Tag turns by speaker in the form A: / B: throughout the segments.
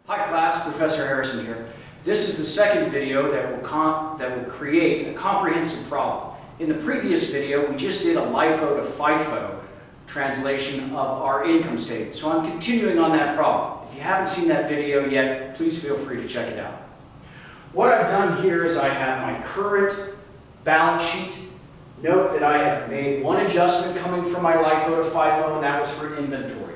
A: Hi class, Professor Harrison here. This is the second video that will create a comprehensive problem. In the previous video, we just did a LIFO to FIFO translation of our income statement. So I'm continuing on that problem. If you haven't seen that video yet, please feel free to check it out. What I've done here is I have my current balance sheet. Note that I have made one adjustment coming from my LIFO to FIFO, and that was for inventory.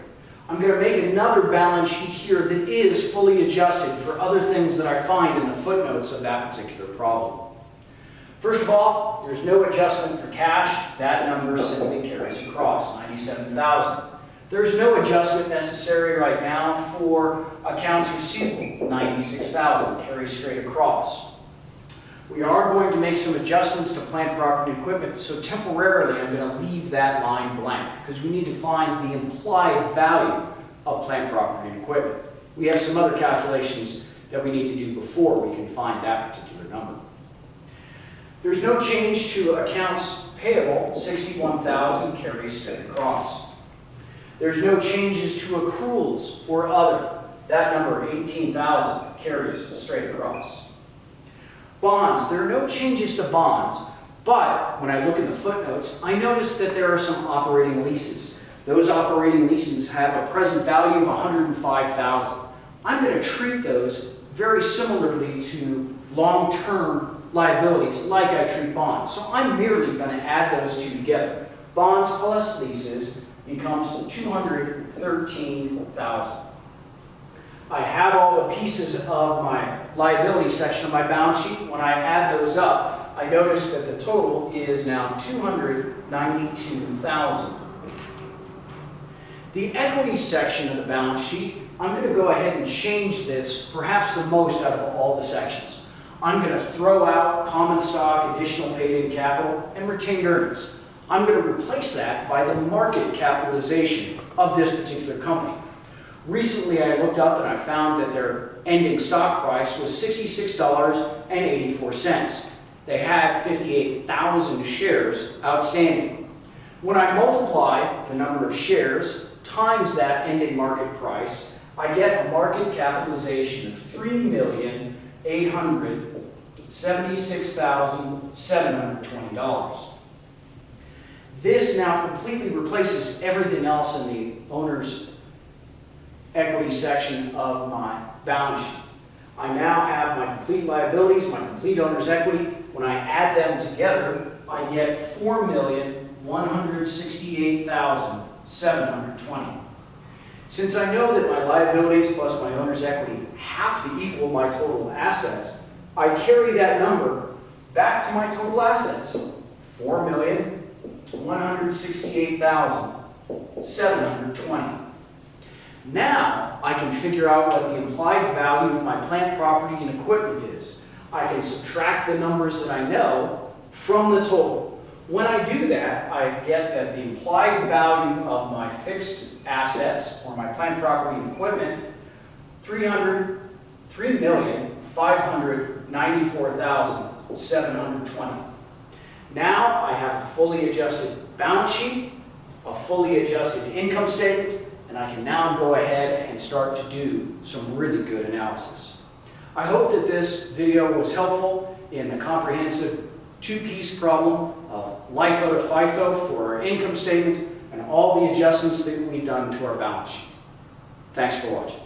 A: I'm going to make another balance sheet here that is fully adjusted for other things that I find in the footnotes of that particular problem. First of all, there's no adjustment for cash. That number simply carries across, $97,000. There's no adjustment necessary right now for accounts receivable, $96,000, carries straight across. We are going to make some adjustments to plant, property, and equipment, so temporarily I'm going to leave that line blank because we need to find the implied value of plant, property, and equipment. We have some other calculations that we need to do before we can find that particular number. There's no change to accounts payable, $61,000, carries straight across. There's no changes to accruals or other. That number, $18,000, carries straight across. Bonds, there are no changes to bonds, but when I look in the footnotes, I notice that there are some operating leases. Those operating leases have a present value of $105,000. I'm going to treat those very similarly to long-term liabilities like I treat bonds. So I'm merely going to add those two together. Bonds plus leases becomes $213,000. I have all the pieces of my liability section of my balance sheet. When I add those up, I notice that the total is now $292,000. The equity section of the balance sheet, I'm going to go ahead and change this perhaps the most out of all the sections. I'm going to throw out common stock, additional paid-in capital, and retained earnings. I'm going to replace that by the market capitalization of this particular company. Recently, I looked up and I found that their ending stock price was $66.84. They had 58,000 shares outstanding. When I multiply the number of shares times that ending market price, I get a market capitalization of $3,876,720. This now completely replaces everything else in the owner's equity section of my balance sheet. I now have my complete liabilities, my complete owner's equity. When I add them together, I get $4,168,720. Since I know that my liabilities plus my owner's equity have to equal my total assets, I carry that number back to my total assets, $4,168,720. Now, I can figure out what the implied value of my plant, property, and equipment is. I can subtract the numbers that I know from the total. When I do that, I get that the implied value of my fixed assets, or my plant, property, and equipment, $3,594,720. Now, I have a fully adjusted balance sheet, a fully adjusted income statement, and I can now go ahead and start to do some really good analysis. I hope that this video was helpful in the comprehensive two-piece problem of LIFO to FIFO for our income statement and all the adjustments that we've done to our balance sheet. Thanks for watching.